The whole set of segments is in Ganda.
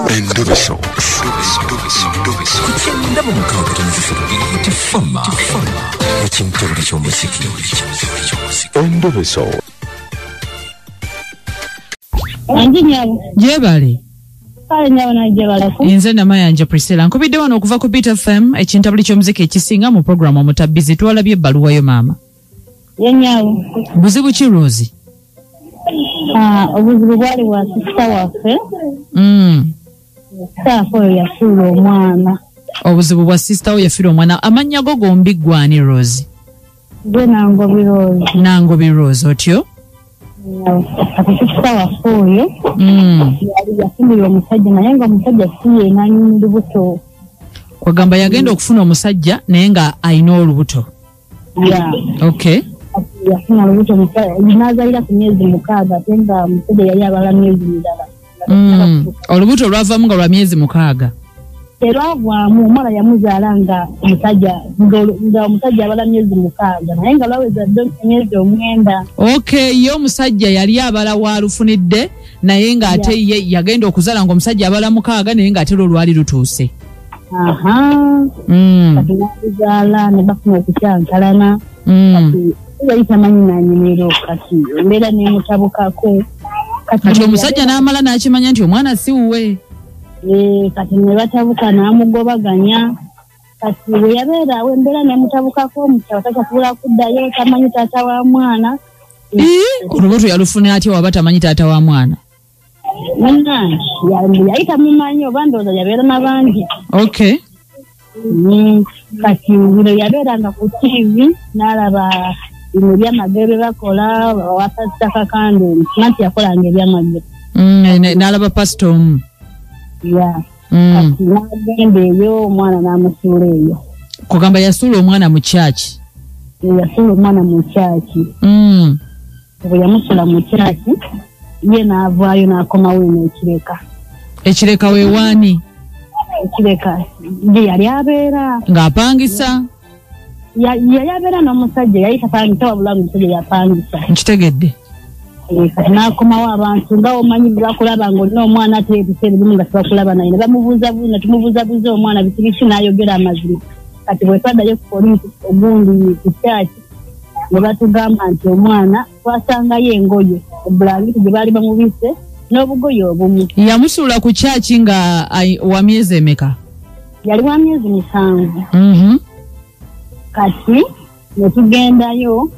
Endobeso. Endobeso. Jebali. Inze namayanja Priscilla nkubidde wano okuva ku Beat FM ekintabuli ky'omuziki ekisinga mu programu omutabizi twalabye ebbaluwa yo maama. Yenyawo. Buzibu ki Rozi? Obuzibu bwali bwa sista waffe. Sitaafo yafiirwa omwana. Obuzibu bwa sista we yafiirwa omwana. Amannya go gombi gwani Rozi? Gwe Nangobi Rose. Nangobi Rose otyo? Kati sista waffe oyo. Yali yafiirwa omusajja naye nga omusajja si yenanyi mu lubuto. Kwagamba yagenda okufuna omusajja naye nga ayina olubuto. Yeah. Okay. Yafuna olubuto nazalira ku myezi 6 ate nga omusajja yali abala myezi midala. Olubuto lwavaamu nga lwa myezi 6. Terwavaamu omwana yamuzaala nga omusajja abala myezi 6 naye nga lwaweza myezi 9. Okay, ye omusajja yali abala waalufunidde naye nga ate ye yagenda okuzaala nga omusajja abala 6 naye nga ate lwali lutuuse. Kati nakuzaala ne bafuna okukyankalana. Yali tamanyi nanyimiro kati embeera nemutabukako. Kati omusajja n'amala n'akimanya nti omwana si wuwe. Kati ne batabuka n'amugobaganya. Kati bwe yabeera awo embeera nemutabukako omukyala tasobola kuddayo tamanyi taata wa mwana. Olubuto yalufuna atya waba tamanyi taata wa mwana? Yali tamumanyi oba ndowooza yabeera n'abangi. Okay. Kati bino yabeeranga ku TV n'alaba bino ebyamagere bakola wapasita Kakande nti yakolanga ebyamagere. N'alaba pastor omu. Kati n'agenda eyo omwana n'amusuula eyo. Kugamba yasuula omwana mu kyaki? Yasuula omwana mu kyaki. Bwe yamusuula mu kyaki ye n'avaayo n'akomawo eno ekireka. Ekireka we waani? Ekireka gye yali abeera. Ng'apangisa? Yali abeera n'omusajja yali tapangisa wabula omusajja yapangisa. Nkitegedde. Kati n'akomawo abantu nga omanyi bakulaba ng'olina omwana ate ebiseera ebimu nga tebakulaba naye ne bamubuuzabuuza tumubuuzabuuza omwana bitibiki n'ayogera amazima. Kati bwe twaddayo ku poliisi ogundi ku kyaki ne batugamba nti omwana twasangayo engoye obulangiti gye baali bamubise n'obugoye obumu. Yamusuula ku kyaki nga wa myezi emeka? Yali wa myezi 7. Kati ne tugendayo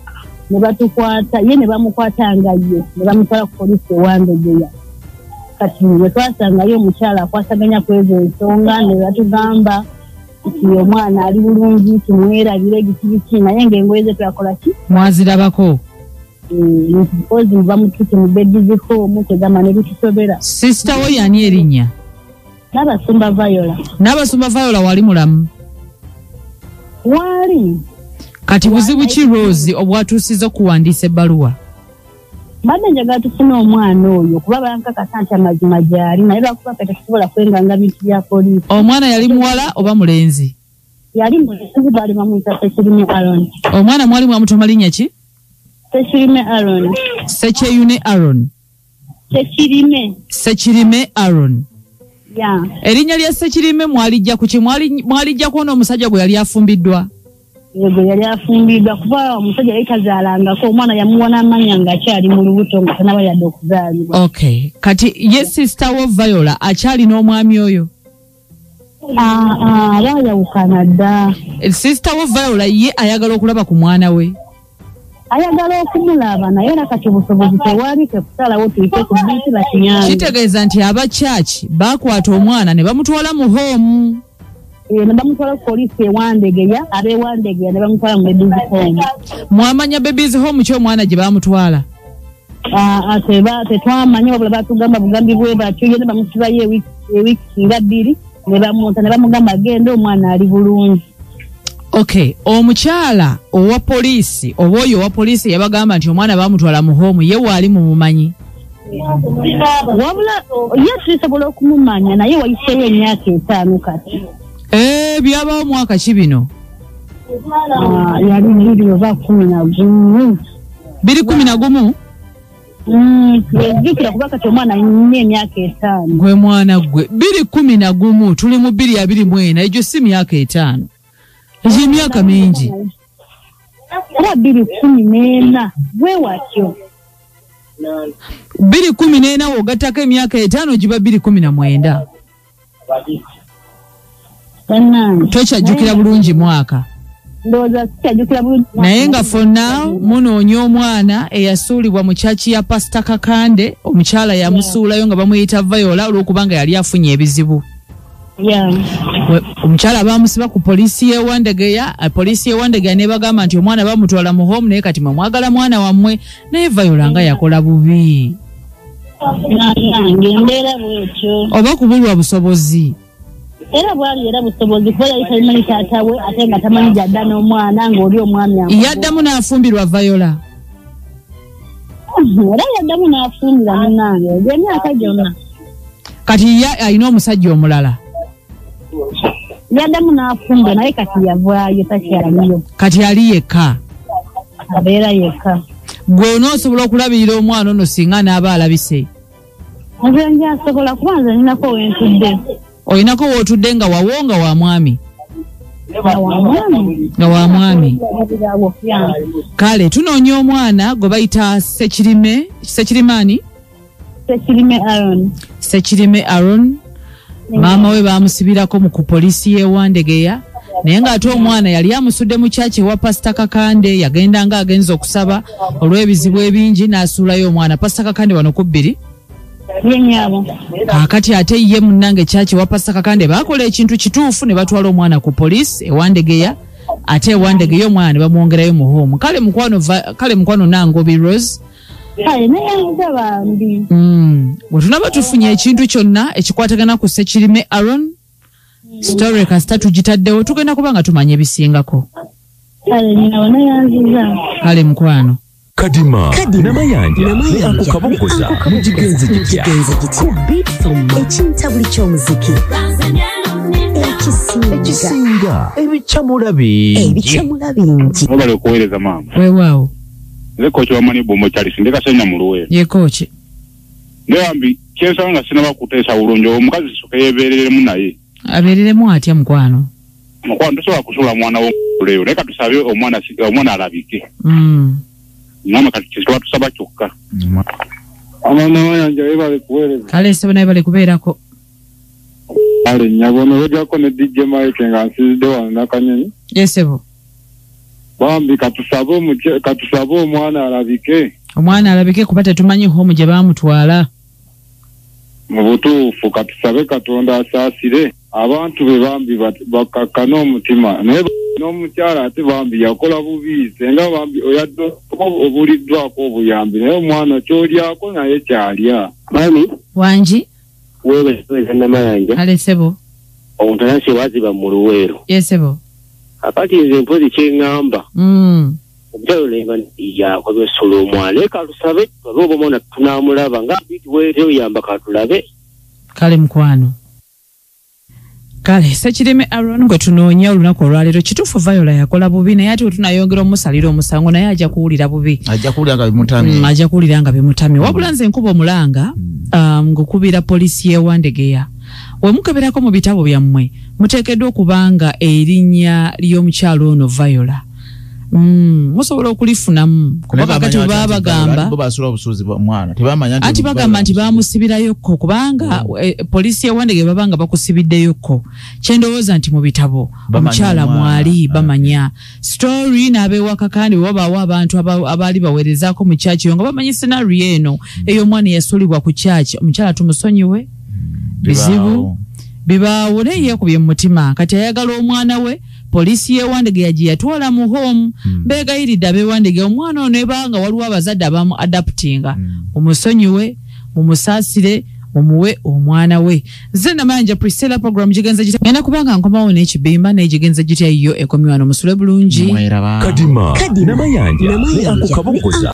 ne batukwata ye ne bamukwatanga ye ne bamutwala ku poliisi ewandegeya. Kati ne twasangayo omukyala akwasaganya ku ezo ensonga ne batugamba nti omwana ali bulungi tumwerabire gitibiki naye ng'engoye ze twakola ki? Mwazirabako? Mpozi bamutute mu beddi home kwegamba ne bitusobera. Sister we yani erinnya? Nabasumba Viola. Nabasumba Viola wali mulamu? Wali. Kati buzibu ki Rose obwatuusiza okuwandiisa ebbaluwa? Badde njagala tufune omwana oyo kuba bankakasa nti amazima gyali naye bakuba kati tusobola kwenganga bintu bya poliisi. Omwana yali muwala oba mulenzi? Yali mulenzi bali bamuyita Sekirime Aaron. Omwana mwali mwamutoma linnya ki? Sekirime Aaron. Sekirime Aaron. Sekirime Aaron. Yeah. Erinnya lya Sekirime mwalijja ku ki? Mwalijja kuona omusajja gwe yali afumbiddwa? Yego yali afumbiddwa kuba omusajja yali tazaalangako omwana yamuwa n'amanya nga akyali mu lubuto nga tanaba yadde okuzaalibwa. Okay. Kati ye sister wo Viola akyali n'omwami oyo? Baayawukana dda. Sister wo Viola ye ayagala okulaba ku mwana we? Ayagala okumulaba naye nakati obusobozi tewali tekusalawo tuyite ku biiti bakinyanga. Kitegeeza nti abakyaki bakwata omwana ne bamutwala mu home. Ne bamutwala ku poliisi ewandegeya abeewandegeya ne bamutwala mu babies home. Mwamanya babies home ki omwana gye bamutwala? Tetwamanya wabula batugamba bugambi bwe batyo ye ne bamusibayo ewiiki nga 2 ne bamunta ne bamugamba agenda omwana ali bulungi. Okay, omukyala owa poliisi oba oyo owa poliisi yabagamba nti omwana bamutwala mu home ye waali mumumanyi? Wabula ye tusobola okumumanya naye wayiseeyo emyaka 5 kati. Byabaawo mwaka ki bino? Yali 2011. 2011? Yajukira kuba kati omwana nnye emyaka 5. Gwe mwana gwe 2011 tuli mu 2024 ejo si myaka 5. Ejo myaka mingi. Era 2014 gwe watyo. 2014 wogatako emyaka 5 giba 2019. Tokyajjukira bulungi mwaka. Ndoza kyajjukira bulungi. Naye nga for now munoonya omwana eyasuulibwa mu kyaki ya Pastor Kakande, omukyala yamusuulayo nga bamuyita Viola olw'okubanga yali afunye ebizibu. Omukyala bamusiba ku poliisi y'Ewandegeya, poliisi y'Ewandegeya ne bagamba nti omwana bamutwala mu home naye kati mwagala mwana wammwe, naye Viola nga yakola bubi. Oba kubulwa busobozi. Era bwali era busobozi kuba yali tamanyi taatawe ate nga tamanyi jadda n'omwana ng'oli omwami amugoba. Yaddamu n'afumbirwa Viola. Era yaddamu n'afumbira munnange emyaka gyonna. Kati alina omusajja omulala. Yaddamu n'afumbira naye kati yavaayo takyaliyo. Kati ali yekka. Abeera yekka. Gwe onoosobola okulabirira omwana ono singa n'aba alabise. Nze njasobola kubanza ninako wentudde. Olinako wootudde nga wawonga wa mwami. Nga wa mwami. Kale tunoonya omwana gwe bayita Sekirimaani. Sekirime Aaron. Maama we baamusibirako mu ku poliisi y'Ewandegeya. Naye ng'ate omwana yali amusudde mu kyaki ewa Pastor Kakande, yagenda nga agenza okusaba olw'ebizibu ebingi n'asuulayo omwana. Pastor Kakande wano ku 2. Kakati ate ye munnange kyaki wa Pastor Kakande bakola ekintu kituufu ne batwala omwana ku poliisi Ewandegeya, ate Ewandegeya omwana ne bamwongerayo mu home. Kale mukwano Nangobi Rose. Bwe tunaba tufunye ekintu kyonna ekikwatagana ku Sekirime Aaron, story kasita tugitaddewo tugenda kuba nga tumanya ebisingako. Kale mukwano. Kadima namayanja akukabukuza mujigenze gitya ekintabuli ky'omuziki ekisinga ebicamula bingi obale okuweereza maama weewaawo nze kooki wamanyi bombo kyalisi ndekasenya mu luweero ye kooki ndewambi kyensaba nga sinaba kuteesa bulungi omukazi soka yeebeereremu naye abeereremu atya mukwano tosobola kusuula mwana womuleyo naye katusabe omwana alabike Mama kati kituwa tusaba kyokka. Amana wanja ebale kuweereza. Kale sebo naye bale kubeerako. Ale nyabono wejako ne DJ Mike nga nsizide wano nakanyonyi. Yesebo. Bambi katusaba omwana alabike. Omwana alabike kubata tumanyi home gye bamutwala. Mu butuufu katusabe Katonda asaasire abantu be bambi bakakana omutima. Naye n'omukyala ate bambi yakola bubi senga bambi oyadde obuliddwako obuyambi naye omwana kyolyako naye kyalya. Mami wanji wewe namayanja ale sebo omuntu anasi waziba mu luweero yesebo akati nze mpozi kyeŋŋamba omukyalo nemba yakoze essula omwana eka tusabe oba omwana tunaamulaba nga teoyamba katulabe. Kale mukwano Kale Sekirime Aaron gwe tunoonya olunaku olwaleero kituufu Viola yakola bubi naye ate tunayongera omusalira omusango naye ajja kuwulira bubi. Ajja kuwulira nga bimutamye. Wabula nze nkuba omulanga ng'okubira poliisi y'Ewandegeya. We mukeberako mu bitabo byammwe muteekeddwa okubanga erinnya ly'omukyalo ono Viola. Musobola okulifunamu kubanga kati baba bagamba bo basula obusuuzi bwa mwana tebamanya nti bagamba nti bamusibirayokko kubanga poliisi y'Ewandegeya babanga bakusibiddeyokko kyendowooza nti mu bitabo omukyala mwali bamanya story n'abeewa Kakande wabaawo abantu abaali baweerezaako mu kyaki nga bamanyi scenario eno ey'omwana yasuulibwa ku kyaki omukyala tumusonyiwe bizibu bibaawo naye yeekubye mu mutima kati ayagala omwana we. Poliisi y'Ewandegeya gye yatwala mu home beegayiridde ab'Ewandegeya omwana ono ebanga waliwo abazadde abamu adaptinga omusonyiwe mumusaasire mumuwe omwana we. Nze Namayanja Priscilla program gigenza gitya ngenda kubanga nkomawo n'ekibimba naye gigenza gitya yo ekomye wano musule bulungi. Kadima namayanja akukabukuza